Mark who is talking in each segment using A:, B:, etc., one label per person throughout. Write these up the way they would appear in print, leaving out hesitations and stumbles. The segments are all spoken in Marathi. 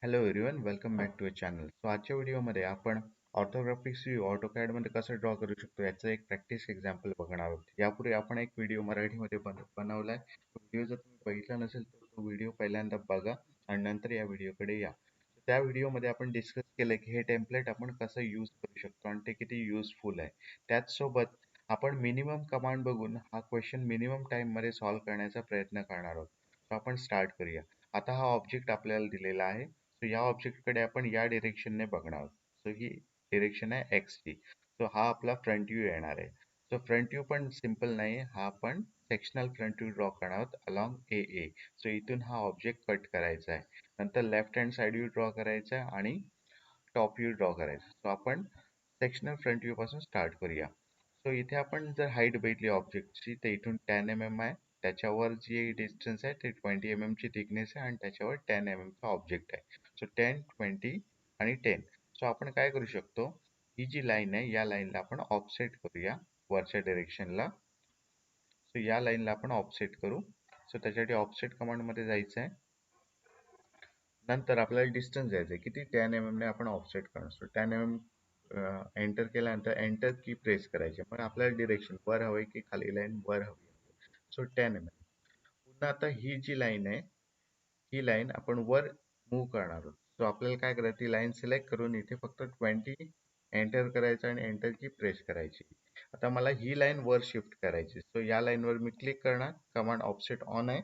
A: Hello everyone, welcome back to a channel. आजच्या व्हिडिओमध्ये आपण ऑर्थोग्राफिक्स व्यू ऑटोकॅडमध्ये कसं ड्रॉ करू शकतो याचं एक प्रॅक्टिस एक्झाम्पल बघणार आहोत. यापूर्वी आपण एक व्हिडिओ मराठीमध्ये बनवलाय. तो व्हिडिओ जर तुम्ही बघितला नसेल तर तो व्हिडिओ पहिल्यांदा बघा आणि नंतर या व्हिडिओकडे या. त्या व्हिडिओमध्ये आपण डिस्कस केलं की हे टेम्पलेट आपण कसं यूज करू शकतो आणि ते किती युजफुल आहे. त्याचसोबत आपण मिनिमम कमांड बघून हा क्वेश्चन मिनिमम टाइममध्ये सॉल्व्ह करण्याचा प्रयत्न करणार आहोत. आपण स्टार्ट करूया. आता हा ऑब्जेक्ट आपल्याला दिलेला आहे. या ऑब्जेक्टकडे आपण या डिरेक्शनने बघणार आहोत. ही डिरेक्शन आहे एक्स ची. हा आपला फ्रंट व्ह्यू येणार आहे. फ्रंट व्ह्यू पण सिंपल नाही, हा आपण सेक्शनल फ्रंट व्ह्यू ड्रॉ करणार आहोत अलॉंग ए. इथून हा ऑब्जेक्ट कट करायचा आहे. नंतर left hand side view draw करायचा आहे आणि टॉप व्ह्यू ड्रॉ करायचा. आपण सेक्शनल फ्रंट व्ह्यू पासून स्टार्ट करूया. इथे आपण जर हाईट बघितली ऑब्जेक्टची तर इथून 10 mm आहे. त्याच्यावर जी डिस्टन्स आहे ते 20 mm ची थिकनेस आहे आणि त्याच्यावर 10 mm चा ऑब्जेक्ट आहे. 10, 20 आणि 10. आपण काय करू शकतो, ही जी लाईन आहे या लाईनला आपण ऑफसेट करूया वरच्या डिरेक्शनला. या लाईनला आपण ऑफसेट करू. त्याच्यासाठी ऑफसेट कमांड मध्ये जायचं आहे. नंतर आपल्याला डिस्टन्स द्यायचं आहे किती, 10 mm ने आपण ऑफसेट करणार. 10 mm एंटर केल्यानंतर एंटर की प्रेस करायची. मग आपल्याला डिरेक्शन वर हवंय की खाली लाईन वर हवी. 10 mm. पुन्हा आता ही जी लाईन आहे ही लाईन आपण वर मूव्ह करणार आहोत. आपल्याला काय करायचं, ती लाईन सिलेक्ट करून इथे फक्त 20 एंटर करायचं आणि एंटर की प्रेस करायची. आता मला ही लाईन वर शिफ्ट करायची. या लाईन वर मी क्लिक करणार. कमांड ऑफसेट ऑन आहे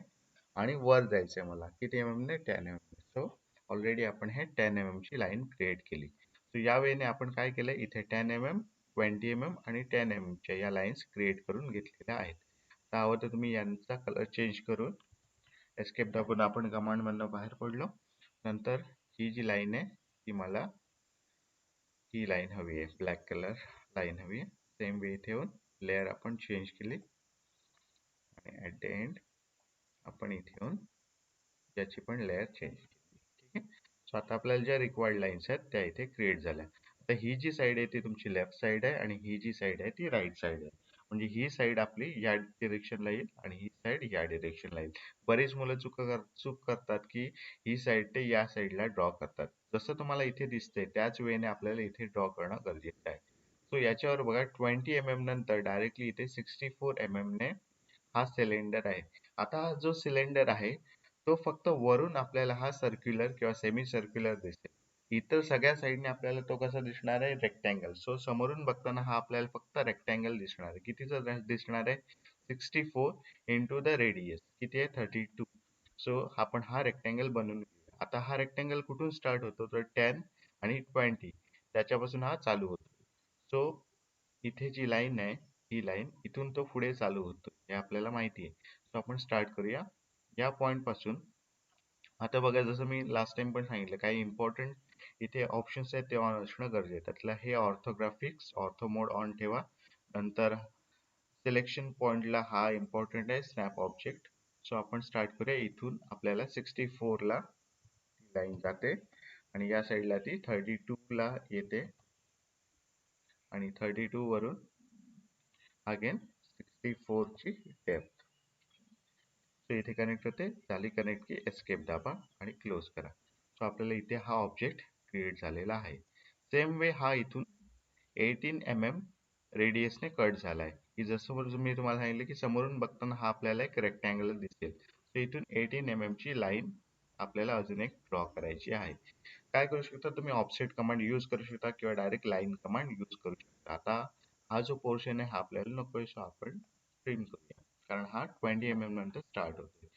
A: आणि वर जायचंय मला किती mm ने, 10 mm. ऑलरेडी आपण हे 10 mm ची लाईन क्रिएट केली. या वेळेने आपण काय केलं, इथे 10 mm, 20 mm आणि 10 mm च्या या लाईन्स क्रिएट करून घेतलेल्या आहेत. हवं तर तुम्ही यांचा कलर चेंज करून एस्केप दाबून आपण कमांड मधनं बाहेर पडलो. नंतर ही जी लाईन आहे ती मला ही लाईन हवी आहे, ब्लॅक कलर लाईन हवी आहे. सेम वे इथे येऊन लेअर आपण चेंज केली आणि ऍट द एंड आपण इथे येऊन याची पण लेअर चेंज केली. ठीक आहे. आता आपल्याला ज्या रिक्वायर्ड लाईन्स आहेत त्या इथे क्रिएट झाल्या. आता ही जी साईड आहे ती तुमची लेफ्ट साईड आहे आणि ही जी साईड आहे ती राईट साईड आहे. म्हणजे ही साईड आपली या डिरेक्शनला येईल आणि ही साईड या डिरेक्शनला येईल. बरेच मुलं चूक करतात की ही साईड ते या साईडला ड्रॉ करतात. जसं तुम्हाला इथे दिसतंय त्याच वेळेने आपल्याला इथे ड्रॉ करणं गरजेचं आहे. याच्यावर बघा 20 mm नंतर डायरेक्टली इथे 64 mm ने हा सिलेंडर आहे. आता हा जो सिलेंडर आहे तो फक्त वरून आपल्याला हा सर्क्युलर किंवा सेमी सर्क्युलर दिसेल. इतर सगळ्या साईडने आपल्याला तो कसा दिसणार आहे, रेक्टँगल. समोरून बघताना हा आपल्याला फक्त रेक्टँगल दिसणार आहे. कितीचा दिसणार आहे, 64 इंटू द रेडियस किती आहे, 32. आपण हा रेक्टँगल बनवून घेऊया. आता हा रेक्टँगल कुठून स्टार्ट होतो, तर 10 आणि 20 त्याच्यापासून हा चालू होतो. इथे जी लाईन आहे ही लाईन इथून तो पुढे चालू होतो हे आपल्याला माहिती आहे. आपण स्टार्ट करूया या पॉइंट पासून. आता बघा, जसं मी लास्ट टाइम पण सांगितलं, काही इम्पॉर्टंट इथे ऑप्शन्स आहेत ते ऑन असणं गरजेचं आहे. त्यातला हे ऑर्थोग्राफिक्स, ऑर्थो मोड ऑन ठेवा. नंतर सिलेक्शन पॉइंटला हा इम्पॉर्टंट आहे, स्नॅप ऑब्जेक्ट. आपण स्टार्ट करूया इथून. आपल्याला 64 ला लाईन जाते आणि या साईडला ती 32 ला येते आणि 32 वरून अगेन 64 ची डेप्थ. इथे कनेक्ट होते, झाली कनेक्ट की एस्केप दाबा आणि क्लोज करा. आपल्याला इथे हा ऑब्जेक्ट क्रिएट झालेला आहे. सेम वे हा इथून 18 mm रेडियसने कट झालाय, की जसं मी तुम्हाला सांगितलं की समोरून बघताना हा आपल्याला एक रेक्टँगल दिसेल. इथून 18 mm ची लाईन आपल्याला अजून एक ड्रॉ करायची आहे. काय करू शकता तुम्ही, ऑफसेट कमांड यूज करू शकता किंवा डायरेक्ट लाईन कमांड यूज करू शकता. आता हा जो पोर्शन आहे हा आपल्याला नकोय, आपण ट्रिम करूया कारण हा 20 mm नंतर स्टार्ट होतो.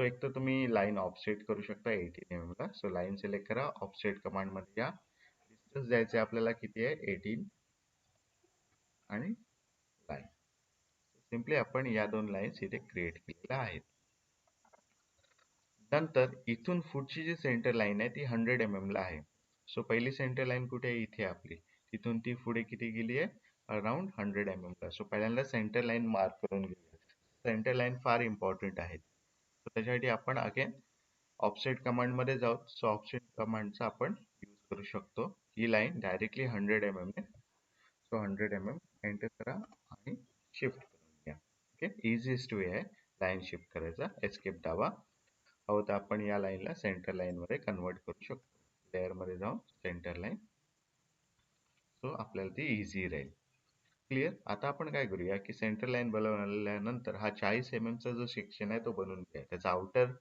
A: एक तर तुम्ही लाईन ऑफसेट करू शकता 18 mm ला. लाईन सिलेक्ट करा, ऑफसेट कमांड मध्ये या. डिस्टन्स द्यायचे आपल्याला किती आहे, 18 आणि लाईन. सिम्पली आपण या दोन लाईन्स इथे क्रिएट केलेल्या आहेत. नंतर इथून पुढची जी सेंटर लाईन आहे ती 100 mm ला आहे. पहिली सेंटर लाईन कुठे आहे, इथे आपली. तिथून ती पुढे किती गेली आहे, अराउंड 100 mm ला. पहिल्यांदा सेंटर लाईन मार्क करून घेऊया. सेंटर लाईन फार इम्पॉर्टंट आहे. त्याच्यासाठी आपण अगेन ऑफसेट कमांड मध्ये जाऊ. ऑफसेट कमांडचा आपण यूज करू शकतो. ही लाईन डायरेक्टली 100 mm ने. 100 mm एंटर करा आणि शिफ्ट करून घ्या. ओके, इझिएस्ट वे आहे लाईन शिफ्ट करायचा. एस्केप दाबा. हवं तर आपण या लाईनला सेंटर लाईन मध्ये कन्वर्ट करू शकतो. लेअर मध्ये जाऊन सेंटर लाईन. सो आपल्याला ती इझी राहील. क्लिअर. आता आपण काय करूया की सेंटर लाईन बनवल्यानंतर हा 40 mm चा जो सेक्शन आहे तो बनवून घ्या. त्याचा आउटर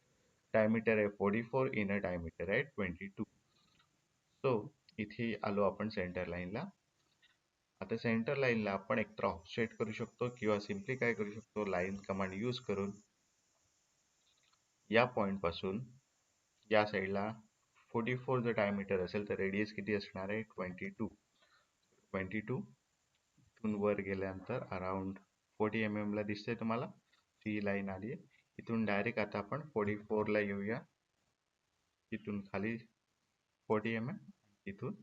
A: डायमीटर आहे 44, इनर डायमीटर आहे 22. सो इथे आलो आपण सेंटर लाईनला. आता सेंटर लाईनला आपण एकतर ऑफसेट करू शकतो किंवा सिम्पली काय करू शकतो, लाईन कमांड यूज करून या पॉइंट पासून या साईडला 44 जर डायमीटर असेल तर रेडियस किती असणार आहे 22. इथून वर गेल्यानंतर अराउंड 40 mm ला दिसतंय तुम्हाला, ती लाईन आली आहे. इथून डायरेक्ट आता आपण 44 ला येऊया. इथून खाली 40 mm, इथून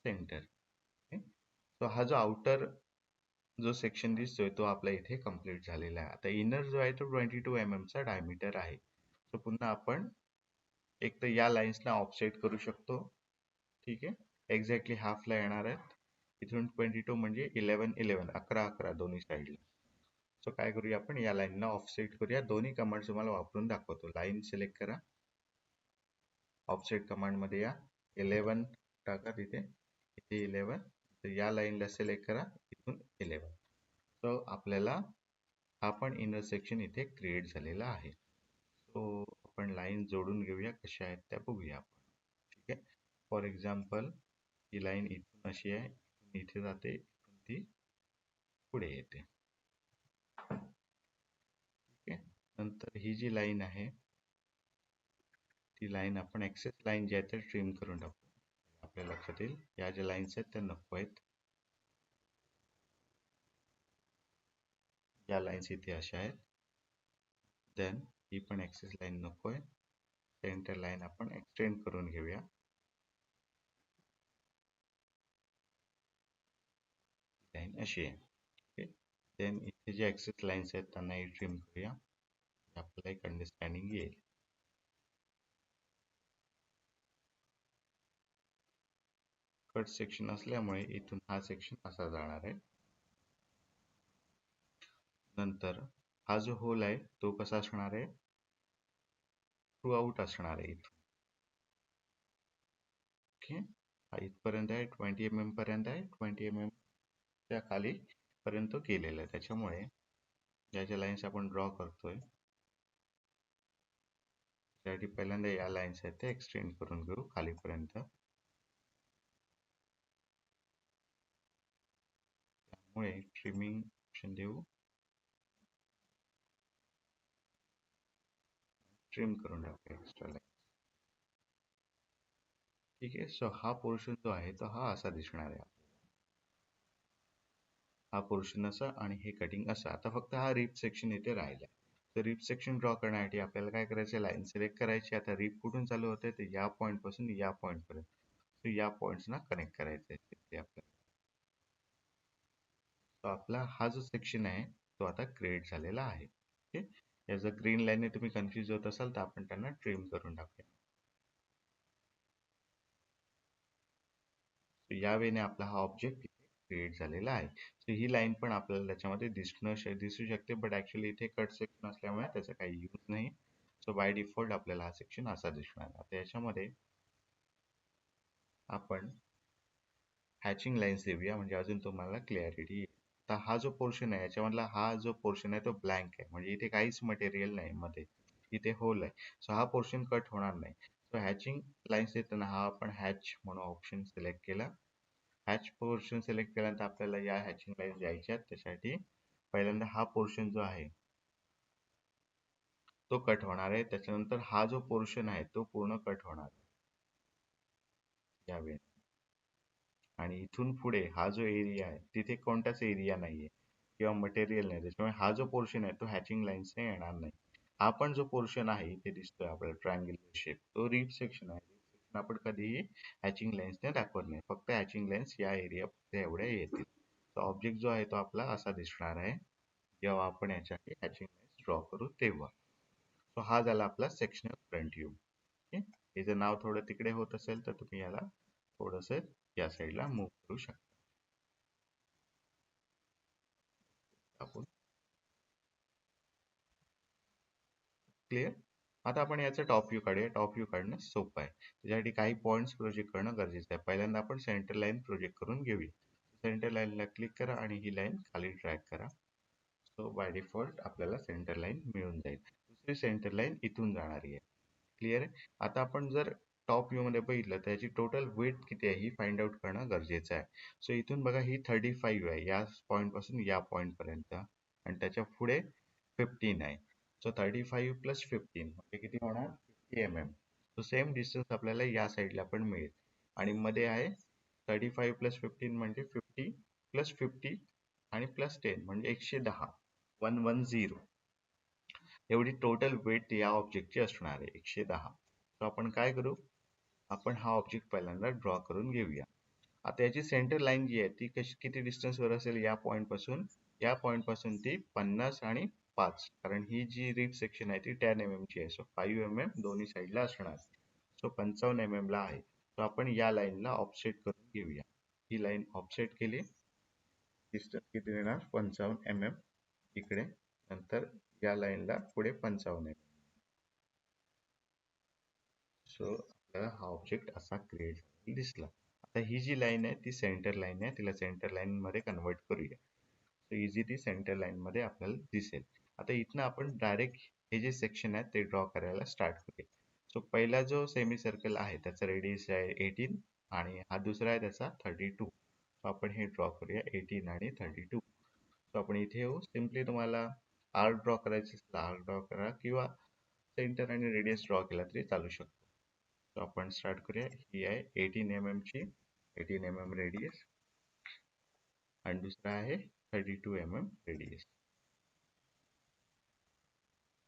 A: सेंटर. सो हा जो आउटर जो सेक्शन दिसतोय तो आपला इथे कम्प्लीट झालेला आहे. आता इनर जो आहे तो 22 mm चा डायमीटर आहे. सो पुन्हा आपण एक तर या लाईन्सना ऑफसेट करू शकतो. ठीक आहे, एक्झॅक्टली हाफला येणार आहेत. इथून 22 म्हणजे 11 11 11 11 दोन्ही साईडला. सो काय करूया आपण या लाईनला ऑफसेट करूया. दोन्ही कमांड तुम्हाला वापरून दाखवतो. लाईन सिलेक्ट करा, ऑफसेट कमांड मध्ये या, 11 टाका तिथे, इथे 11. तर या लाईनला सिलेक्ट करा, इथून 11. सो आपल्याला हा पण इनर सेक्शन इथे क्रिएट झालेला आहे. सो आपण लाईन जोडून घेऊया, कशा आहेत त्या बघूया आपण. ठीक आहे, फॉर एक्झाम्पल ही लाईन इथून अशी आहे, इथे जाते, इथून ती पुढे येते. ठीक आहे, नंतर ही जी लाईन आहे ती लाईन आपण एक्सेस लाईन जी आहे ते ट्रिम करून टाकू. आपल्या लक्षात येईल या ज्या लाईन्स आहेत त्या नको आहेत. या लाईन्स इथे अशा आहेत. देन ही पण एक्सेस लाईन नको आहे. सेंटर लाईन आपण एक्सटेंड करून घेऊया. लाईन अशी आहे. ओके, देन इथे जे एक्सेस लाईन्स आहेत त्यांनाही ट्रिम करूया, आपल्याला एक अंडरस्टँडिंग येईल. कट सेक्शन असल्यामुळे इथून हा सेक्शन असा जाणार आहे. नंतर हा जो होल आहे तो कसा असणार आहे, थ्रू आउट असणार आहे इथून. ओके, हा इथपर्यंत आहे, 20 mm पर्यंत आहे, 20 mm च्या खाली पर्यंत गेलेलं आहे. त्याच्यामुळे ज्या ज्या लाईन्स आपण ड्रॉ करतोय त्यासाठी पहिल्यांदा या लाईन्स आहेत ते एक्सटेंड करून घेऊ खालीपर्यंत. त्यामुळे ट्रिमिंग ऑप्शन देऊ, ट्रिम करून टाकू एक्स्ट्रा लाईन. ठीक आहे, सो हा पोर्शन जो आहे तो हा असा दिसणार आहे. हा पोर्शन असा आणि हे कटिंग असं. आता फक्त हा रिप सेक्शन इथे राहिला. तर रिप सेक्शन ड्रॉ करण्यासाठी आपल्याला काय करायचं, लाईन सिलेक्ट करायची. आता रिप कुठून चालू होते तर या पॉईंट पासून या पॉईंट पर्यंत. तर या पॉईंट्सना कनेक्ट करायचं आहे तिथे आपल्याला. तो आपला हा जो सेक्शन आहे तो आता क्रिएट झालेला आहे. ओके, या जर ग्रीन लाईनने तुम्ही कन्फ्युज होत असाल तर आपण त्यांना ट्रिम करून टाकूया. या वेने आपला हा ऑब्जेक्ट क्रिएट झालेला आहे. सो ही लाईन पण आपल्याला त्याच्यामध्ये दिसू शकते, बट ऍक्च्युली इथे कट सेक्शन असल्यामुळे त्याचा काही यूज नाही. सो बाय डिफॉल्ट आपल्याला हा सेक्शन असा दिसणार. आता याच्यामध्ये आपण हॅचिंग लाईन्स देऊया म्हणजे अजून तुम्हाला क्लॅरिटी येईल. आता हा जो पोर्शन आहे याच्यामधला हा जो पोर्शन आहे तो ब्लँक आहे, म्हणजे इथे काहीच मटेरियल नाही मध्ये, इथे होल आहे. सो हा पोर्शन कट होणार नाही. सो हॅचिंग लाईन्स देताना हा आपण हॅच म्हणून ऑप्शन सिलेक्ट केला. हॅच पोर्शन सिलेक्ट केल्यानंतर आपल्याला या हॅचिंग लाईन द्यायच्या आहेत. त्यासाठी पहिल्यांदा हा पोर्शन जो आहे तो कट होणार आहे. त्याच्यानंतर हा जो पोर्शन आहे तो पूर्ण कट होणार आहे यावेळी. आणि इथून पुढे हा जो एरिया आहे तिथे कोणताच एरिया नाहीये किंवा मटेरियल नाही, त्याच्यामुळे हा जो पोर्शन आहे तो हॅचिंग लाईन्सने येणार नाही. हा पण जो पोर्शन आहे इथे दिसतोय आपल्याला ट्रायंग्युलर शेप, तो रिप सेक्शन आहे. रिप सेक्शन आपण कधीही हॅचिंग लाईन्सने दाखवत नाही, फक्त हॅचिंग लाईन्स या एरिया एवढ्या येतील. तर ऑब्जेक्ट जो आहे तो आपला असा दिसणार आहे जेव्हा आपण याच्यासाठी हॅचिंग लाईन्स ड्रॉ करू तेव्हा. सो हा झाला आपला सेक्शनल फ्रंट व्ह्यू. ओके, हे जर नाव थोडं तिकडे होत असेल तर तुम्ही याला थोडस या साईडला मूव्ह करू शकता. आपण क्लिअर. आता आपण याचा टॉप व्ह्यू काढूया. टॉप व्ह्यू काढणं सोपं आहे. त्याच्यासाठी काही पॉईंट्स प्रोजेक्ट करणं गरजेचं आहे. पहिल्यांदा आपण सेंटर लाईन प्रोजेक्ट करून घेऊया. सेंटर लाईनला क्लिक करा आणि ही लाईन खाली ड्रॅग करा. सो बाय डिफॉल्ट आपल्याला सेंटर लाईन मिळून जाईल. दुसरी सेंटर लाईन इथून जाणारी आहे. क्लिअर आहे. आता आपण जर टॉप व्ह्यू मध्ये बघितलं तर याची टोटल विड्थ किती आहे ही फाइंड आउट करणं गरजेचं आहे. सो इथून बघा ही 35 आहे या पॉईंट पासून या पॉईंट पर्यंत आणि त्याच्या पुढे 15 आहे. सो 35 प्लस 15 म्हणजे किती होणार 50 mm. सो सेम डिस्टन्स आपल्याला या साईडला पण मिळेल आणि मध्ये आहे 35 प्लस 15 म्हणजे 50 प्लस 50 आणि प्लस 10 म्हणजे 110 110 एवढी टोटल वेट या ऑब्जेक्टची असणार आहे 110. तर आपण काय करू आपण हा ऑब्जेक्ट पहिल्यांदा ड्रॉ करून घेऊया. आता याची सेंटर लाईन जी आहे ती किती डिस्टन्स वर असेल या पॉइंट पासून ती 50 आणि 5 कारण ही जी रिप सेक्शन आहे ती 10 mm ची आहे. सो 5 mm दोन्ही साईडला असणार. सो 55 mm ला आहे. तर आपण या लाईनला ऑफसेट करून घेऊया. ही लाईन ऑफसेट केली डिस्टन्स किती देणार 55 mm इकडे नंतर या लाईनला पुढे 55 mm. सो आपल्याला हा ऑब्जेक्ट असा क्रिएट दिसला. आता ही जी लाईन आहे ती सेंटर लाईन आहे तिला सेंटर लाईन मध्ये कन्वर्ट करूया. सो इझिली सेंटर लाईन मध्ये आपल्याला दिसेल. आता इथनं आपण डायरेक्ट हे जे सेक्शन आहे ते ड्रॉ करायला स्टार्ट करूया. सो पहिला जो सेमी सर्कल आहे त्याचा रेडियस आहे 18 आणि हा दुसरा आहे त्याचा 32. सो आपण हे ड्रॉ करूया 18 आणि 32. सो आपण इथे येऊ सिम्पली तुम्हाला आर्क ड्रॉ करायचं असेल आर्क ड्रॉ करा किंवा सेंटर आणि रेडियस ड्रॉ केला तरी चालू शकतो. तो आपण स्टार्ट करूया. ही आहे 18 mm ची 18 mm रेडियस आणि दुसरा आहे 32 mm रेडियस.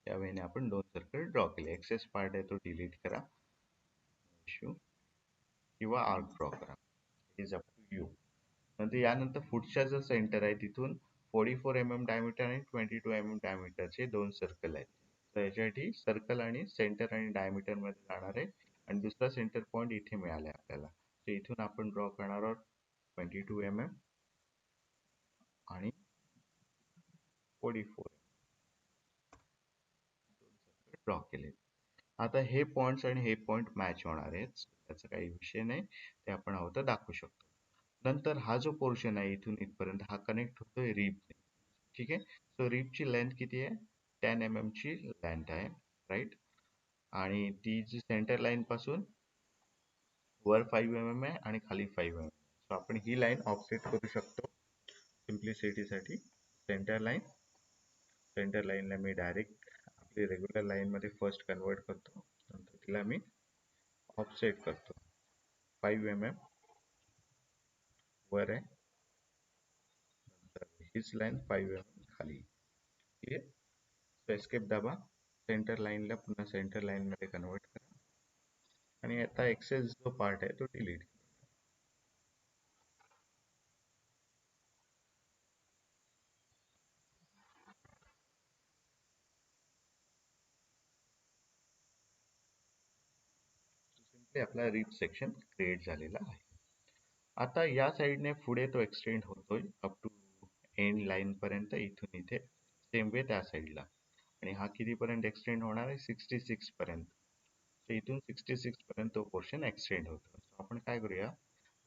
A: या वेळेने आपण दोन सर्कल ड्रॉ केले. एक्सेस पार्ट आहे तो डिलीट करा इश्यू किंवा आर्क ड्रॉ करा. Is up to you. नंतर यानंतर पुढच्या जो सेंटर आहे तिथून 44 mm डायमीटर आणि 22 mm डायमीटरचे दोन सर्कल आहेत. तर याच्यासाठी सर्कल आणि सेंटर आणि डायमीटर मध्ये जाणार आहे आणि दुसरा सेंटर पॉइंट इथे मिळाला आहे आपल्याला. तर इथून आपण ड्रॉ करणार आहोत 22 mm आणि 44 ड्रॉ केले. आता हे पॉइंट्स आणि हे पॉइंट मॅच होणार आहेत. त्याचा काही विषय नाही. ते आपण हवं तर दाखवू शकतो. नंतर हा जो पोर्शन आहे इथून इथपर्यंत हा कनेक्ट होतोय रिबने. ठीक आहे. सो रिबची लेंथ किती आहे 10 mm ची लेंथ आहे राईट आणि ती जी सेंटर लाईन पासून वर 5 mm आहे आणि खाली 5 mm. सो आपण ही लाईन ऑफसेट करू शकतो सिम्प्लिसिटीसाठी. सेंटर लाईनला मी डायरेक्ट आपली रेग्युलर लाईन मध्ये फर्स्ट कन्वर्ट करतो नंतर तिला मी ऑफसेट करतो 5 mm वर आहे नंतर हीच लाईन 5 mm खाली. क्लिअर. सो एस्केप दाबा सेंटर लाईनला पुन्हा सेंटर लाईन मध्ये कन्वर्ट करा आणि आता एक्सेस जो पार्ट आहे तो डिलीट करा. सिम्पली आपला रिप सेक्शन क्रिएट झालेला आहे. आता या साईडने पुढे तो एक्सटेंड होतोय अप टू एंड लाईन पर्यंत इथून इथे सेम वे त्या साईडला आणि हा कितीपर्यंत एक्सटेंड होणार आहे 66 पर्यंत. तर इथून 66 पर्यंत तो पोर्शन एक्सटेंड होतो. आपण काय करूया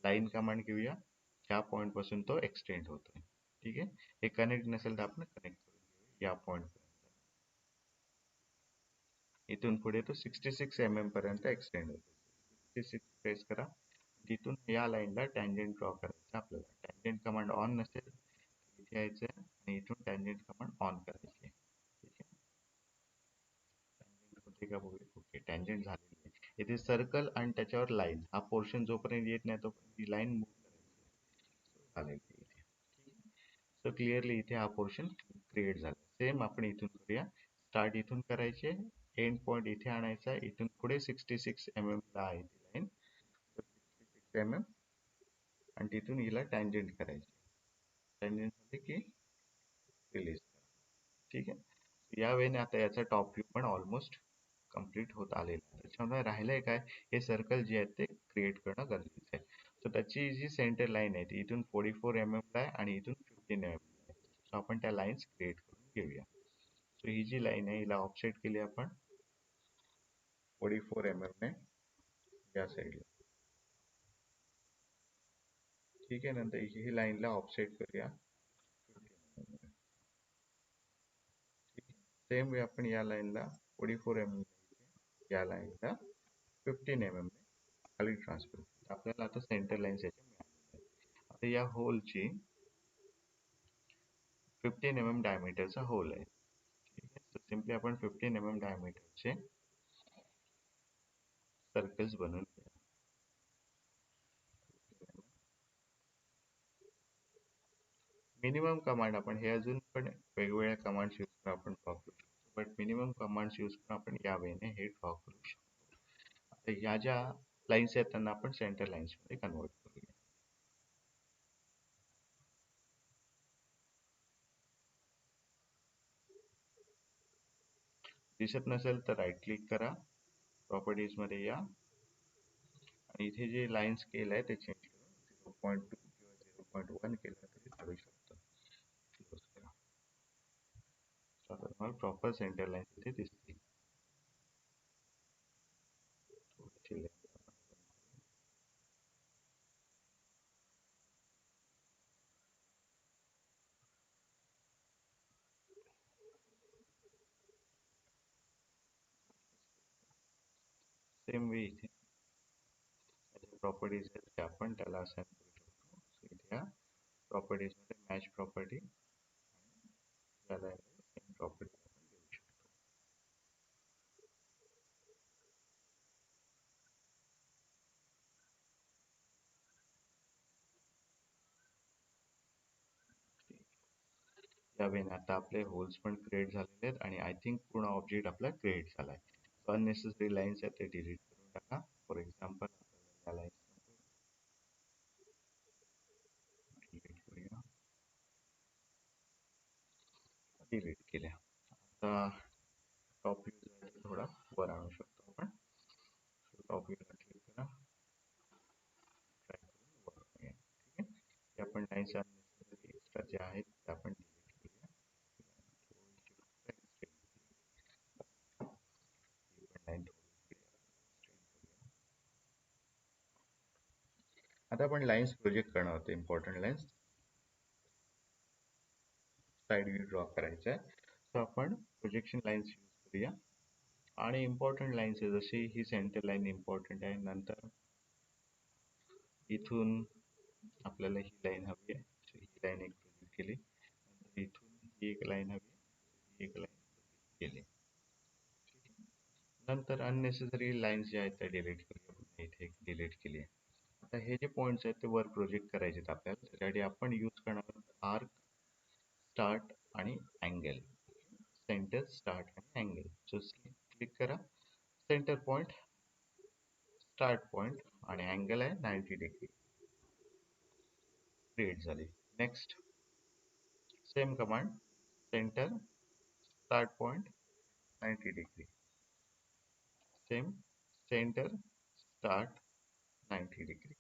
A: लाईन कमांड घेऊया ज्या पॉईंट पासून तो एक्सटेंड होतोय. ठीक आहे. हे कनेक्ट नसेल तर आपण कनेक्ट करून घेऊया या पॉईंट पर्यंत. इथून पुढे तो 66 mm पर्यंत एक्सटेंड होतो. 66 प्रेस करा. तिथून या लाईनला टँजेंट ड्रॉ करायचं आपल्याला. टँजेंट कमांड ऑन नसेल इथे यायचं आणि इथून टँजेंट कमांड ऑन करायची. ठीक आहे. टँजेंट होते का बघूया. ओके टँजेंट झालेली आहे. इथे सर्कल आणि त्याच्यावर लाईन हा पोर्शन जोपर्यंत येत नाही तोपर्यंत ही लाईन मूव्ह करायची झालेली आहे. सो क्लिअरली इथे हा पोर्शन क्रिएट झाला. सेम आपण इथून करूया. स्टार्ट इथून करायचे एंड पॉइंट इथे आणायचा इथून पुढे 66 mm ला आहे ती लाईन 66 mm आणि तिथून हिला टँजेंट करायची. टँजेंट झाली की रिलीज करा. ठीक आहे. या वेळेने आता याचा टॉप व्ह्यू पण ऑलमोस्ट कम्प्लीट होत आलेला आहे. त्याच्यामुळे राहिलंय काय हे सर्कल जे आहेत ते क्रिएट करणं गरजेचं आहे. सो त्याची जी सेंटर लाईन आहे ती इथून 44 mm ला आहे आणि इथून 15 mm ला आहे. सो आपण त्या लाईन्स क्रिएट करून घेऊया. सो ही जी लाईन आहे हिला ऑफसेट केली आपण 44 ने या साईडला. ठीक आहे. नंतर ही लाईनला ऑफसेट करूया 15 mm. सेम वे आपण या लाईनला 44 mm या लाईनला 15 mm खाली ट्रान्सफर. आपल्याला आता सेंटर लाईन याच्या मिळाली. आता या होलची 15 mm डायमीटरचा होल आहे. ठीक आहे. तर सिम्पली आपण 15 mm डायमीटरचे सर्कल्स बनवून घ्या. मिनिमम कमांड आपण हे अजून पण वेगवेगळ्या कमांड्स यूज करून आपण ड्रॉ करू शकतो. बट मिनिमम कमांड्स यूज करून आपण या वेने हे ड्रॉ करू शकतो. आता ह्या ज्या लाईन्स आहेत त्यांना आपण सेंटर लाईन्स मध्ये कन्वर्ट करूया. दिसत नसेल तर राईट क्लिक करा, प्रॉपर्टीज मध्ये या आणि इथे जे लाईन स्केल आहे ते चेंज करून 0.2 किंवा 0.1 केलं तरी चालू शकतं. क्लोज करा. आता तुम्हाला प्रॉपर सेंटर लाईन इथे दिसतील. सेम वे इथे प्रॉपर्टीज आहेत त्या आपण त्याला असाइन करू शकतो. So इथे या प्रॉपर्टीज मध्ये मॅच प्रॉपर्टी त्याला सेम प्रॉपर्टी आपण देऊ शकतो. या वेने आता आपले होल्स पण क्रिएट झालेले आहेत आणि आय थिंक पूर्ण ऑब्जेक्ट आपला क्रिएट झालाय. अननेसेसरी लाईन्स आहेत ते डिलीट करून टाका. फॉर एक्झाम्पल या लाईन्स डिलीट करूया, डिलीट केल्या. आता टॉप व्ह्यू थोडा वर आणू शकतो आपण. टॉप व्ह्यूला क्लिक करा, ड्रॅग करून वर आणूया. ठीक आहे. हे आपण लाईन्स अननेसेसरी एक्स्ट्रा जे आहेत ते आपण डिलीट करूया. आता आपण लाईन्स प्रोजेक्ट करणार आहोत. Important lines side view draw करायचा आहे. तर आपण प्रोजेक्शन लाईन्स यूज करूया आणि इम्पॉर्टंट लाईन्स आहे जशी ही सेंटर लाईन इम्पॉर्टंट आहे. नंतर इथून आपल्याला ही लाईन हवी आहे, ही लाईन एक प्रोजेक्ट केली. नंतर इथून ही एक लाईन हवी, ही एक लाईन प्रोजेक्ट केली. नंतर अननेसेसरी लाईन्स ज्या आहेत त्या डिलीट करूया. इथे एक डिलीट केली आहे. आता हे जे पॉईंट्स आहेत ते वर प्रोजेक्ट करायचे आहेत आपल्याला. त्यासाठी आपण यूज करणार आहोत आर्क, स्टार्ट आणि अँगल. सेंटर, स्टार्ट आणि अँगल. सो क्लिक करा, सेंटर पॉइंट, स्टार्ट पॉइंट आणि अँगल आहे 90 डिग्री क्रिएट झाली. Next same command, centre, start point 90 degree, same centre, start 90 degree.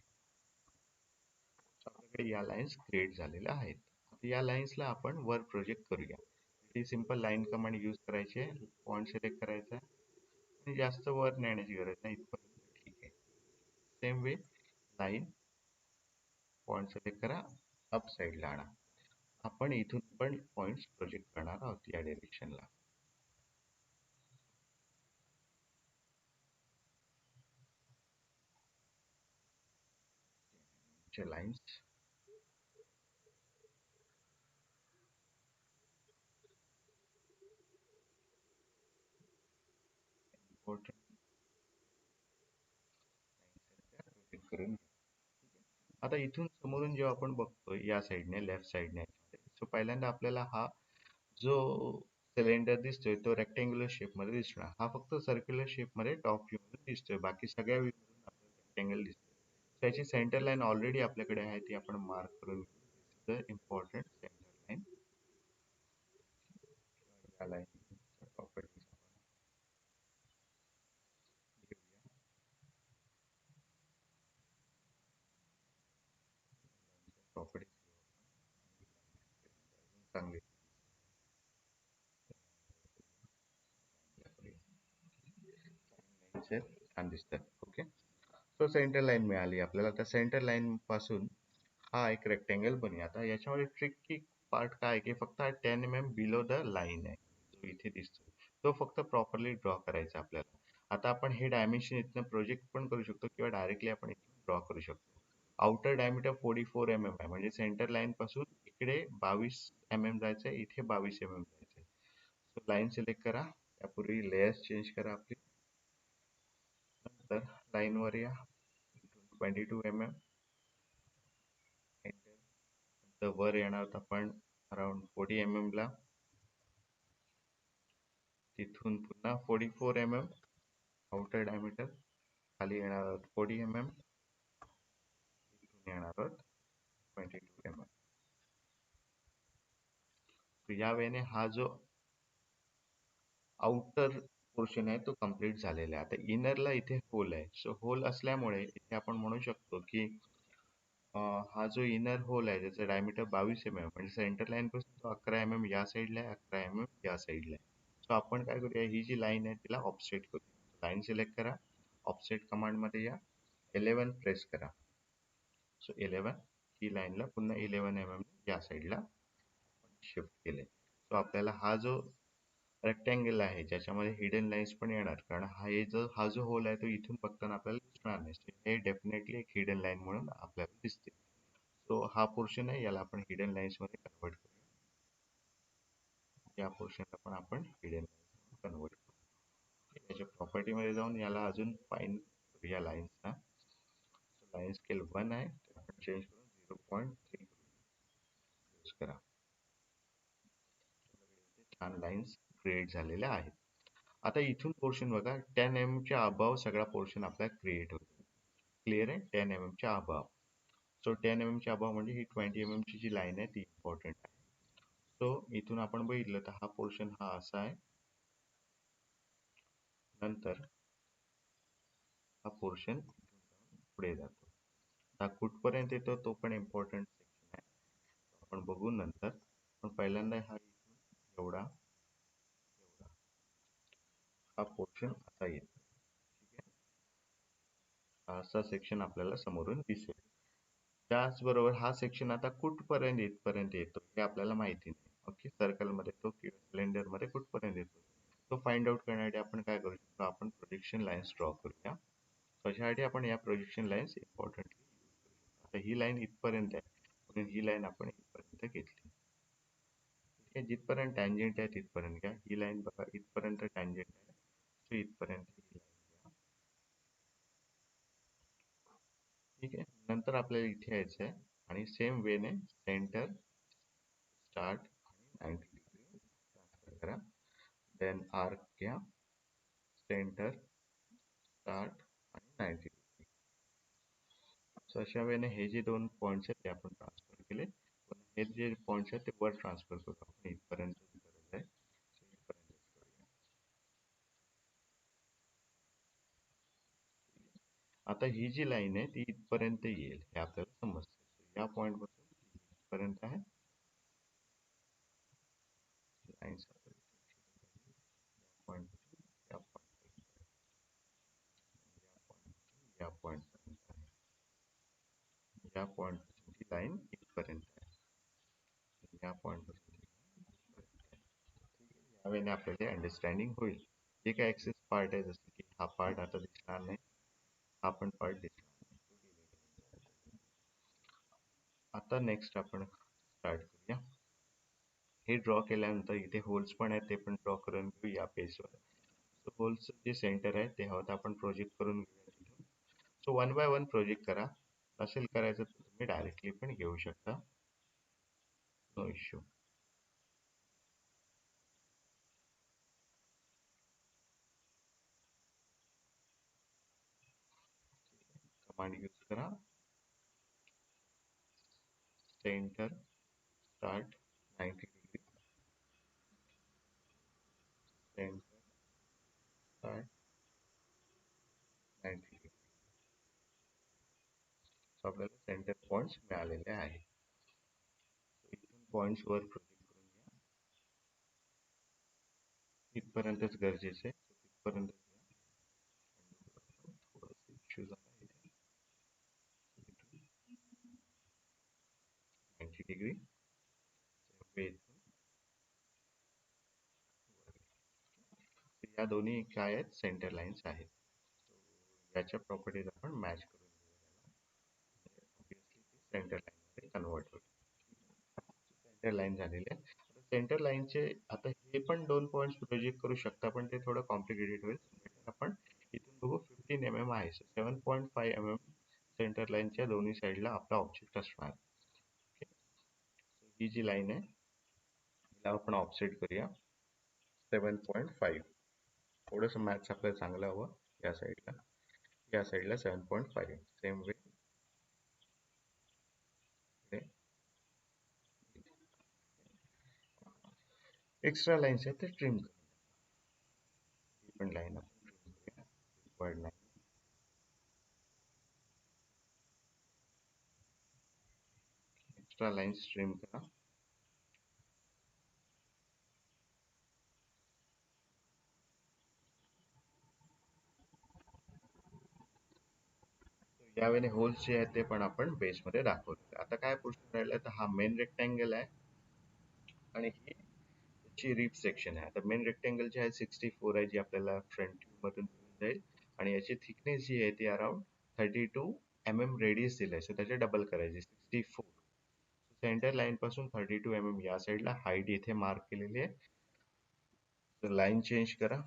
A: आपल्याकडे या लाईन्स क्रिएट झालेल्या आहेत. आता या लाईन्सला आपण वर प्रोजेक्ट करूया. ही सिंपल लाईन कमांड यूज करायची आहे. पॉइंट सिलेक्ट करायचा आहे आणि जास्त वर नेण्याची गरज नाही, इथपर्यंत ठीक आहे. Same way line point select करा, अप साईडला आणा. आपण इथून पण पॉइंट्स प्रोजेक्ट करणार आहोत या डायरेक्शनला. लाईन्स करून. आता इथून समोरून जेव्हा आपण बघतोय या साईडने, लेफ्ट साईडने, सो पहिल्यांदा आपल्याला हा जो सिलेंडर दिसतोय तो रेक्टेंग्युलर शेप मध्ये दिसणार. हा फक्त सर्क्युलर शेप मध्ये टॉप व्ह्यू मध्ये दिसतोय. बाकी सगळ्या व्ह्यू मधून आपल्याला रेक्टेंगल दिसतोय. त्याची सेंटर लाईन ऑलरेडी आपल्याकडे आहे, ती आपण मार्क करून घेऊ. इम्पॉर्टंट सेंटर लाईन या लाईन प्रॉपर्टीज प्रॉपर्टीज चांगली असे छान दिसतात. ओके. सो सेंटर लाईन मिळाली आपल्याला. त्या सेंटर लाईन पासून हा एक रेक्टेंगल बनूया. आता याच्यामध्ये ट्रिकी पार्ट काय आहे की फक्त 10 mm बिलो द लाईन आहे, जो इथे दिसतो, तो फक्त प्रॉपरली ड्रॉ करायचा आपल्याला. आता आपण हे डायमेन्शन इथनं प्रोजेक्ट पण करू शकतो किंवा डायरेक्टली आपण इथून ड्रॉ करू शकतो. आउटर डायमीटर 44 mm आहे, म्हणजे सेंटर लाईन पासून इकडे 22 mm जायचंय, इथे 22 mm जायचंय. सो लाईन सिलेक्ट करा. त्यापूर्वी लेयर्स चेंज करा आपली. नंतर लाईनवर या, 22 mm तर वर येणार आहोत आपण अराउंड 40 mm ला. तिथून पुन्हा 44 mm आउटर डायमीटर. खाली येणार आहोत 40 mm. इथून येणार आहोत 22 mm. या वेळेने हा जो आउटर पोर्शन आहे तो कम्प्लीट झालेला आहे. आता इनरला इथे होल आहे. सो होल असल्यामुळे इथे आपण म्हणू शकतो की हा जो इनर होल आहे त्याचं डायमीटर 22 mm म्हणजे सेंटर लाईन पासून तो 11 mm या साईडला आहे, 11 mm या साईडला आहे. सो आपण काय करूया, ही जी लाईन आहे तिला ऑफसेट करूया. लाईन सिलेक्ट करा, ऑफसेट कमांड मध्ये या, 11 प्रेस करा. सो 11 ही लाईनला पुन्हा 11 mm या साईडला शिफ्ट केले. सो आपल्याला हा जो रेक्टँगल आहे ज्याच्यामध्ये हिडन लाईन्स पण येणार, कारण हा जो होल आहे तो इथून बघताना आपल्याला दिसणार नाही. हे डेफिनेटली एक हिडन लाईन म्हणून आपल्याला दिसते. सो हा पोर्शन आहे, याला आपण हिडन लाईन्स मध्ये कन्वर्ट करूया. या पोर्शनला पण आपण हिडन लाईन्स कन्वर्ट करू. याच्या प्रॉपर्टी मध्ये जाऊन याला अजून फाईन करूया लाईन्सना. लाईन स्केल 1 आहे, आपण चेंज करून 0.3 यूज करा. छान लाईन्स क्रिएट झालेल्या आहेत. आता इथून पोर्शन बघा, 10 mm च्या अबाव सगळा पोर्शन आपला क्रिएट होतो. क्लिअर आहे? 10 mm च्या अबाव. सो 10 mm च्या अबाव म्हणजे ही 20 mm ची जी लाईन आहे ती इम्पॉर्टंट आहे. सो इथून आपण बघितलं तर हा पोर्शन हा असा आहे. नंतर हा पोर्शन पुढे जातो. हा कुठपर्यंत येतो तो पण इम्पॉर्टंट सेक्शन आहे, आपण बघू नंतर. पण पहिल्यांदा हा इथून एवढा हा पोर्शन असा येतो. ठीक आहे, असा सेक्शन आपल्याला समोरून दिसेल. त्याचबरोबर हा सेक्शन आता कुठपर्यंत इथपर्यंत येतो हे आपल्याला माहिती नाही. ओके, सर्कलमध्ये तो किंवा सिलेंडरमध्ये कुठपर्यंत येतो तो फाइंड आउट करण्यासाठी आपण काय करू शकतो, आपण प्रोजेक्शन लाईन्स ड्रॉ करूया. त्याच्यासाठी आपण या प्रोजेक्शन लाईन्स इम्पॉर्टंटली यूज करू शकतो. आता ही लाईन इथपर्यंत आहे म्हणून ही लाईन आपण इथपर्यंत घेतली. ठीक आहे, जिथपर्यंत टँजेंट आहे तिथपर्यंत घ्या. ही लाईन बघा इथपर्यंत टँजेंट आहे, सो इथपर्यंत ही लाईन घ्या. ठीक आहे, नंतर आपल्याला इथे यायचं आहे आणि सेम वेने सेंटर, स्टार्ट आणि 90 डिग्री ट्रान्सफर करा. देन आर्क घ्या, सेंटर, स्टार्ट आणि 90 डिग्री. सो अशा वेळेने हे जे दोन पॉईंट्स आहेत ते आपण ट्रान्सफर केले. पण हे जे पॉईंट्स आहेत ते वर ट्रान्सफर करू आपण. इथपर्यंत गरज आहे, इथपर्यंतच करूया. आता ही जी लाईन आहे ती इथपर्यंत येईल हे आपल्याला समजतं. या पॉईंट पासून इथपर्यंत आहे लाईन, पॉईंट पासून या पॉईंट, या पॉईंट पर्यंत आहे. या पॉईंट पासून ही लाईन इथपर्यंत आहे. या पॉईंट पासून इथपर्यंत आहे. यावेळेने आपल्याला अंडरस्टँडिंग होईल. जे काही एक्सेस पार्ट आहे, जसं की हा पार्ट आता दिसणार नाही, हा पण पार्ट दिसणार नाही. आता नेक्स्ट आपण स्टार्ट करूया. हे ड्रॉ केल्यानंतर इथे होल्स पण आहेत, ते पण ड्रॉ करून घेऊ या पेजवर. सो होल्सचं जे सेंटर आहे ते हवं तर आपण प्रोजेक्ट करून घेऊया तिथून. सो 1 बाय 1 प्रोजेक्ट करा. नसेल करायचं तर तुम्ही डायरेक्टली पण घेऊ शकता, नो इश्यू. कमांड यूज करा, centre, start 90 degree, centre, start 90 degree. So आपल्याला सेंटर पॉईंट्स मिळालेले आहेत. इथून पॉईंट्स वर प्रोजेक्ट करून घ्या. इथपर्यंतच गरजेचं आहे, तिथपर्यंत घ्या. डिग्री, या दोन्ही काय आहेत, सेंटर लाईन्स आहेत. याच्या प्रॉपर्टीज आपण मॅच करून सेंटर लाईन मध्ये कन्वर्ट होईल. सेंटर लाईन झालेले आहे. सेंटर लाईनचे आता हे पण 2 पॉईंट्स प्रोजेक्ट करू शकता, पण ते थोडं कॉम्प्लिकेटेड होईल. आपण इथून बघू 15 mm आहे, 7.5 mm सेंटर लाईनच्या दोन्ही साईडला आपला ऑब्जेक्ट असणार. ही जी लाईन आहे तिला आपण ऑफसेट करूया 7.5. थोडंसं मॅथ्स आपल्याला चांगलं हवं. या साईडला 7.5. सेम वे एक्स्ट्रा लाईन्स आहेत ते ट्रिम करूया. ही पण लाईन आपण ट्रिम करूया. Word line extra lines trim करा. यावेळी होल्स जे आहेत ते पण आपण बेसमध्ये दाखवले. आता काय प्रश्न राहिला, तर हा मेन रेक्टँगल आहे आणि ही त्याची रिप सेक्शन आहे. आता मेन रेक्टँगल जे आहे 64 आहे, जी आपल्याला फ्रंट मधून जाईल आणि याची थिकनेस जी आहे ती अराउंड 32 mm रेडियस दिलाय, सो त्याचे डबल करायचे 64. सेंटर लाईन पासून 32 mm या साईडला हाईट इथे मार्क केलेली आहे. तर लाईन चेंज करा.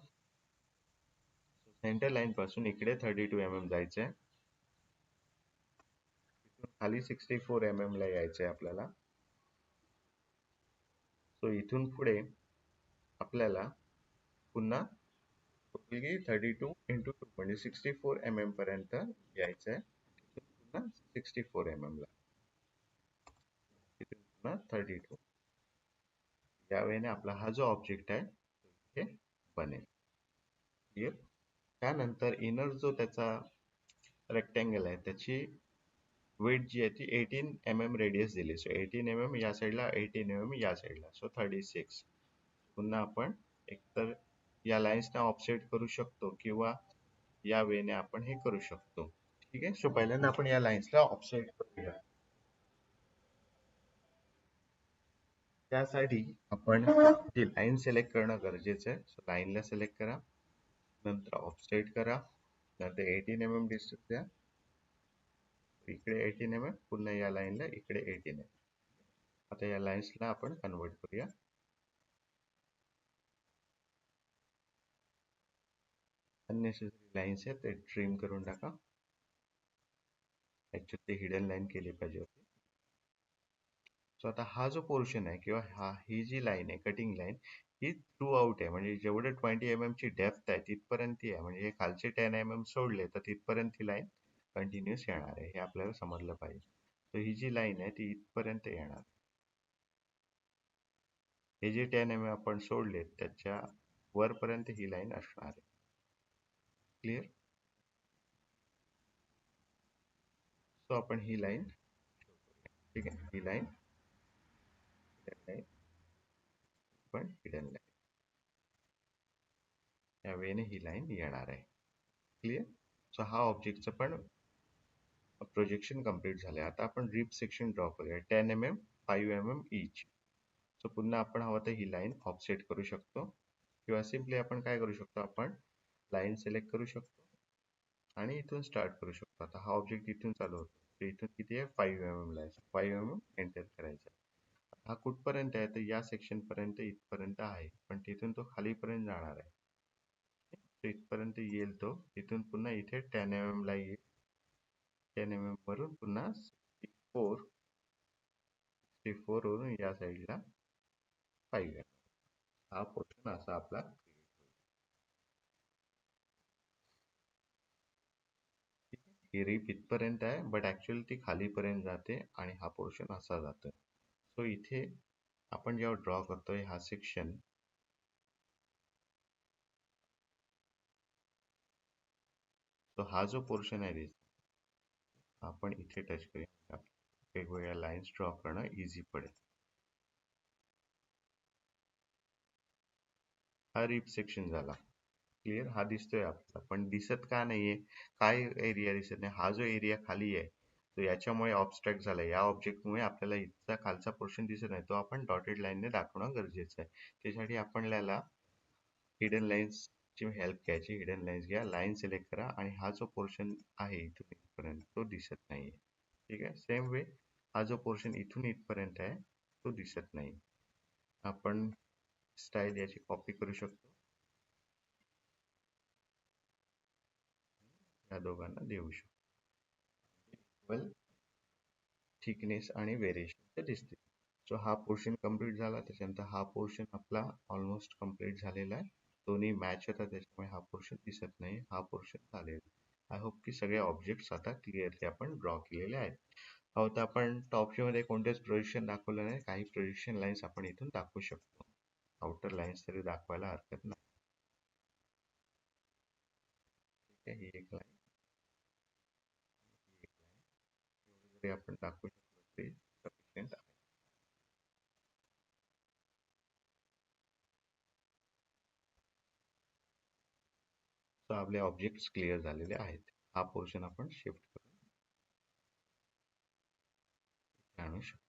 A: सेंटर लाईन पासून इकडे 32 mm जायचं आहे. खाली 64 mm ला यायचं आहे आपल्याला. सो इथून पुढे आपल्याला पुन्हा 32 into 2 म्हणजे 64 mm पर्यंत यायचं आहे. पुन्हा 64 mm ला, इथून पुन्हा 32. यावेळेने आपला हा जो ऑब्जेक्ट आहे हे बनेल. क्लिअर. त्यानंतर इनर जो त्याचा रेक्टँगल आहे त्याची वेट जी आहे ती 18 mm रेडियस दिली. सो 18 mm या साईडला, 18 mm या साईडला, सो 36. पुन्हा आपण एकतर या लाईन्सना ऑफसेट करू शकतो किंवा या वेने आपण हे करू शकतो. ठीक आहे. सो पहिल्यांदा आपण या लाईन्सला ऑफसेट करूया. त्यासाठी आपण जी लाईन सिलेक्ट करणं गरजेचं आहे. सो लाईनला सिलेक्ट करा, नंतर ऑफसेट करा, नंतर 18 mm डिस्टन्स द्या, इकडे 18 mm, पुन्हा या लाईनला इकडे 18 mm. आता या लाईन्सला आपण कन्वर्ट करूया. अननेसेसरी लाईन्स आहेत ते ट्रिम करून टाका. ऍक्च्युअली ते हिडन लाईन केली पाहिजे होती. सो आता हा जो पोर्शन आहे किंवा ही जी लाईन आहे, कटिंग लाईन, ही थ्रू आउट आहे. म्हणजे जेवढं 20 mm ची डेप्थ आहे तिथपर्यंत ती आहे. म्हणजे हे खालचे 10 mm सोडले तर तिथपर्यंत ही लाईन कंटिन्युअस येणार आहे. हे आपल्याला समजलं पाहिजे. तर ही जी लाईन आहे ती इथपर्यंत येणार. हे जे 10 mm आपण सोडले त्याच्या वरपर्यंत ही लाईन असणार आहे. क्लिअर. सो आपण ही लाईन, ठीक आहे, ही लाईन पण हिडन लाईन, या वेळेने ही लाईन येणार आहे. क्लिअर. सो हा ऑब्जेक्टचं पण प्रोजेक्शन कंप्लीट झाले. आता आपण रिप सेक्शन ड्रॉ करूया 10 mm 5 mm इच. सो पुन्हा आपण हवं तर ही लाईन ऑफसेट करू शकतो किंवा सिम्पली आपण काय करू शकतो, आपण लाईन सिलेक्ट करू शकतो आणि इथून स्टार्ट करू शकतो. आता हा ऑब्जेक्ट इथून चालू होतो, तर इथून किती आहे, 5 mm ला आहे. 5 mm एंटर करायचा. हा कुठपर्यंत आहे, तर या सेक्शन पर्यंत इथपर्यंत आहे, पण तिथून तो खालीपर्यंत जाणार आहे. इथपर्यंत येईल तो, इथून पुन्हा इथे 10 mm ला येईल. 10 mm वरून पुन्हा 64 वरून या साईडला 5 mm. हा पोर्शन असा आपला ही रिप इथपर्यंत आहे, बट ऍक्च्युअली ती खालीपर्यंत जाते आणि हा पोर्शन असा जातो. सो इथे आपण जेव्हा ड्रॉ करतोय हा सेक्शन, तो हा जो पोर्शन आहे आपण इथे टच करूया. वेगवेगळ्या लाईन्स ड्रॉ करणं इझी पडेल. हा रिप सेक्शन झाला. क्लिअर. हा दिसतोय आपल्याला, पण दिसत का नाहीये, काय एरिया दिसत नाही, हा जो एरिया खाली आहे तर याच्यामुळे ऑब्स्ट्रॅक्ट झाला. या ऑब्जेक्टमुळे आपल्याला इथचा खालचा पोर्शन दिसत नाही, तो आपण डॉटेड लाईनने दाखवणं गरजेचं आहे. त्यासाठी आपल्याला हिडन लाईन्स ची हेल्प घ्यायची. हिडन लाईन्स घ्या, लाईन सिलेक्ट करा आणि हा जो पोर्शन आहे इथून इथपर्यंत तो दिसत नाहीये. ठीक आहे. सेम वे हा जो पोर्शन इथून इथपर्यंत आहे तो दिसत नाही. आपण स्टाईल याची कॉपी करू शकतो, या दोघांना देऊ शकतो. थिकनेस आणि व्हेरिएशन दिसते. सो हा पोर्शन कम्प्लीट झाला. त्याच्यानंतर हा पोर्शन आपला ऑलमोस्ट कम्प्लीट झालेला आहे. दोन्ही मॅच होतात, त्याच्यामुळे हा पोर्शन दिसत नाही. हा पोर्शन झालेला. आय होप की सगळे ऑब्जेक्ट्स आता क्लिअरली आपण ड्रॉ केलेले आहेत. आता आपण टॉप व्ह्यू मध्ये कोणतेच प्रोजेक्शन दाखवलं नाही. काही प्रोजेक्शन लाईन्स आपण इथून दाखवू शकतो. आउटर लाईन्स तरी दाखवायला हरकत नाही. ठीक आहे, ही एक लाईन, जरी आपण दाखवू शकतो तरी सफिशियंट आहे. तर आपले ऑब्जेक्ट्स क्लिअर झालेले आहेत. हा पोर्शन आपण शिफ्ट करून आणू शकतो.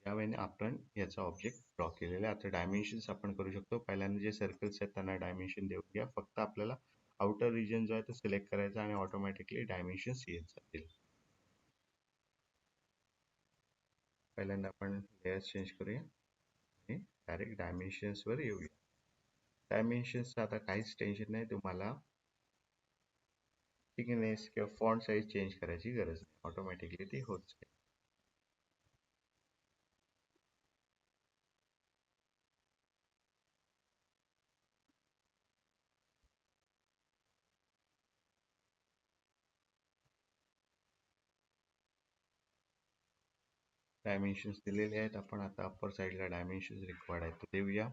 A: यावेळी आपण याचा ऑब्जेक्ट ड्रॉ केलेला आहे. आता डायमेन्शन्स आपण करू शकतो. पहिल्यांदा जे सर्कल्स आहेत त्यांना डायमेन्शन देऊ घ्या. फक्त आपल्याला आउटर रिजन जो आहे तो सिलेक्ट करायचा आणि ऑटोमॅटिकली डायमेन्शन्स येत जातील. पहिल्यांदा आपण लेअर चेंज करूया आणि डायरेक्ट डायमेन्शन्स वर येऊया. डायमेन्शन्स आता काहीच टेन्शन नाही. तुम्हाला थिकनेस किंवा फॉन्ट साईज चेंज करायची गरज नाही. ऑटोमॅटिकली ती होत जाईल. डायमेन्शन्स दिलेले आहेत. आपण आता अप्पर साईडला डायमेन्शन्स रिक्वायर्ड आहेत तो देऊया.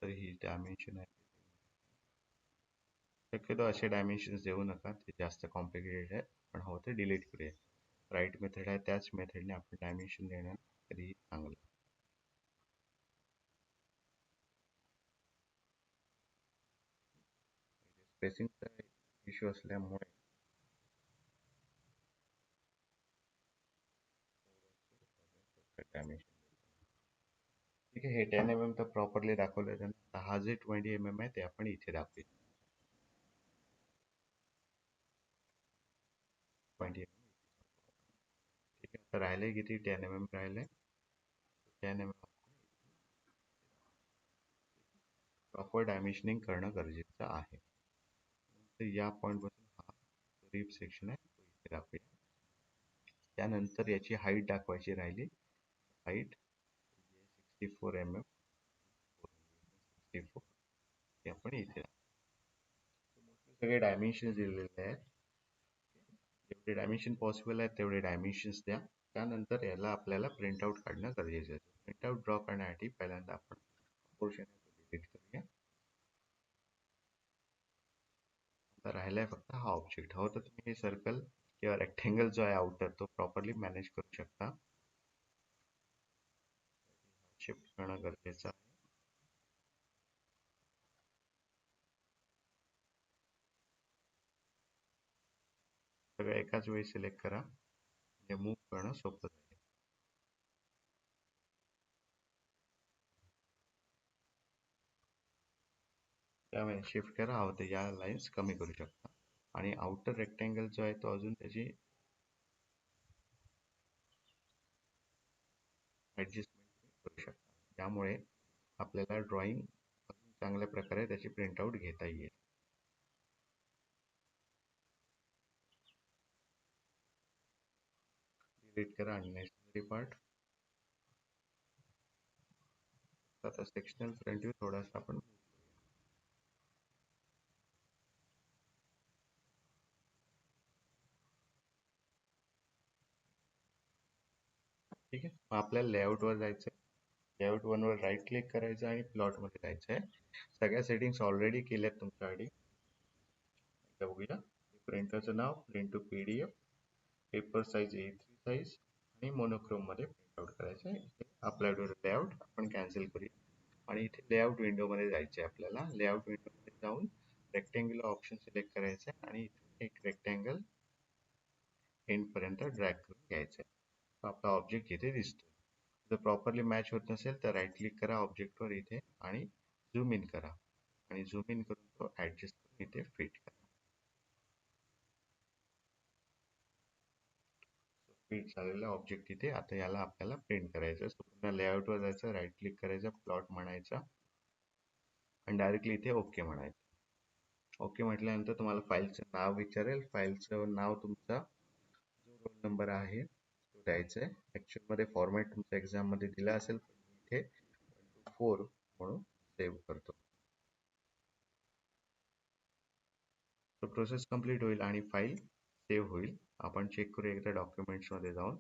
A: तर ही डायमेन्शन आहे. शक्यतो असे डायमेन्शन्स देऊ नका, ते जास्त कॉम्प्लिकेटेड आहे. आपण हवं ते डिलीट करूया. राईट मेथड आहे, त्याच मेथडने आपण डायमेन्शन देणं कधीही चांगलं. स्पेसिंगचा इश्यू असल्यामुळे डायमेन्शन ठीक आहे. हे 10 mm तर प्रॉपरली दाखवलं आहे. हा जे 20 mm आहे ते आपण इथे दाखवूया. 20 mm. ठीक आहे. तर राहिले किती? 10 mm राहिले. 10 mm प्रॉपर डायमेन्शनिंग करणं गरजेचं आहे. तर या पॉईंट पासून हा रिप सेक्शन आहे तो इथे दाखवूया. त्यानंतर याची हाईट दाखवायची राहिली. हाईट 64 mm, 64 हे आपण इथे सगळे डायमेन्शन्स दिलेले आहेत. जेवढे डायमेन्शन पॉसिबल आहेत तेवढे डायमेन्शन्स द्या. त्यानंतर याला आपल्याला प्रिंट आउट काढणं गरजेचं आहे. प्रिंट आउट ड्रॉ करण्यासाठी पहिल्यांदा आपण पोर्शन डिलीट करूया. आता राहिलाय फक्त हा ऑब्जेक्ट. हवं तर तुम्ही हे सर्कल किंवा रेक्टेंगल जो आहे आउटर तो प्रॉपरली मॅनेज करू शकता. शिफ्ट करणं गरजेचं आहे. सगळं एकाच वेळी सिलेक्ट करा म्हणजे मूव्ह करणं सोपं जाईल. त्यामुळे शिफ्ट करा. हवं तर या लाईन्स कमी करू शकता आणि आउटर रेक्टेंगल जो आहे तो अजून त्याची ऍडजस्टमेंट करू शकता. त्यामुळे आपल्याला ड्रॉइंग चांगल्या प्रकारे त्याची प्रिंट आउट घेता येईल. डिलीट करा अननेसेसरी पार्ट. आता सेक्शनल फ्रंट व्ह्यू थोडासा आपण ठीक आहे. मग आपल्याला लेआउटवर जायचं आहे. लेआउट वनवर राईट क्लिक करायचं आणि प्लॉटमध्ये जायचं आहे. सगळ्या सेटिंग्स ऑलरेडी केल्यात तुमच्यासाठी. एकदा बघूया. प्रिंटरचं नाव, print to PDF, paper size A3 size आणि मोनोक्रोममध्ये प्रिंट आउट करायचं आहे. इथे अप्लाय टू लेआउट आपण कॅन्सल करूया आणि इथे लेआउट विंडोमध्ये जायचं आहे आपल्याला. लेआउट विंडोमध्ये जाऊन रेक्टँग्युलर ऑप्शन सिलेक्ट करायचं आहे आणि इथे एक रेक्टँगल एंडपर्यंत ड्रॅग करून घ्यायचं आहे. तर आपला ऑब्जेक्ट इथे दिसतो. जर प्रॉपरली मॅच होत नसेल तर राईट क्लिक करा ऑब्जेक्टवर इथे आणि झूम इन करा आणि झूम इन करून तो ऍडजस्ट करून इथे फिट करा. फिट झालेला ऑब्जेक्ट इथे. आता याला आपल्याला प्रिंट करायचं. पुन्हा लेआउटवर जायचं, राईट क्लिक करायचं, प्लॉट म्हणायचा आणि डायरेक्टली इथे ओके म्हणायचं. ओके म्हटल्यानंतर तुम्हाला फाईलचं नाव विचारेल. फाईलचं नाव तुमचा जो रोल नंबर आहे तो द्यायचा आहे. ॲक्च्युअलमध्ये फॉर्मॅट तुमच्या एक्झाममध्ये दिला असेल, इथे 1 to 4 म्हणून सेव्ह करतो. तो प्रोसेस कंप्लीट होईल आणि फाईल सेव्ह होईल. आपण चेक करू एकदा डॉक्युमेंट्समध्ये जाऊन.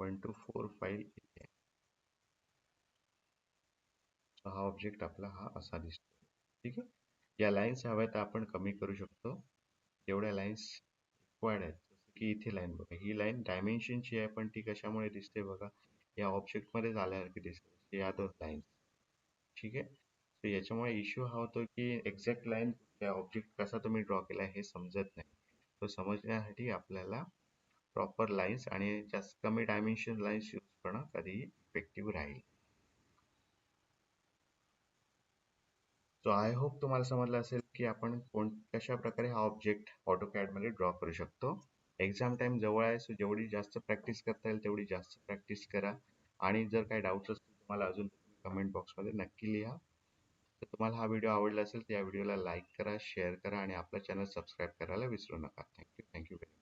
A: 1 to 4 फाईल इथे. हा ऑब्जेक्ट आपला हा असा दिसतो. ठीक आहे. या लाईन्स हव्या तर आपण कमी करू शकतो. जेवढ्या लाईन्स रिक्वायर्ड आहेत, जसं की इथे लाईन बघा, ही लाईन डायमेन्शनची आहे पण ती कशामुळे दिसते बघा, या ऑब्जेक्टमध्ये झाल्यासारखी दिसते, या 2 लाईन्स. ठीक आहे. तर याच्यामुळे इश्यू हा होतो की एक्झॅक्ट लाईन त्या ऑब्जेक्ट कसा तुम्ही ड्रॉ केला हे समजत नाही. तो समजण्यासाठी आपल्याला प्रॉपर लाईन्स आणि जास्त कमी डायमेन्शन लाईन्स यूज करणं कधीही इफेक्टिव्ह राहील. सो आय होप तुम्हाला समजलं असेल की आपण कशा प्रकारे हा ऑब्जेक्ट AutoCAD मध्ये ड्रॉ करू शकतो. एक्झाम टाइम जवळ आहे, सो जेवढी जास्त प्रॅक्टिस करता येईल तेवढी जास्त प्रॅक्टिस करा आणि जर काही डाऊट्स असतील तुम्हाला अजून कमेंट बॉक्समध्ये नक्की लिहा. तर तुम्हाला हा व्हिडिओ आवडला असेल तर या व्हिडिओला लाईक करा, शेअर करा आणि आपला चॅनल सबस्क्राईब करायला विसरू नका. Thank you very much.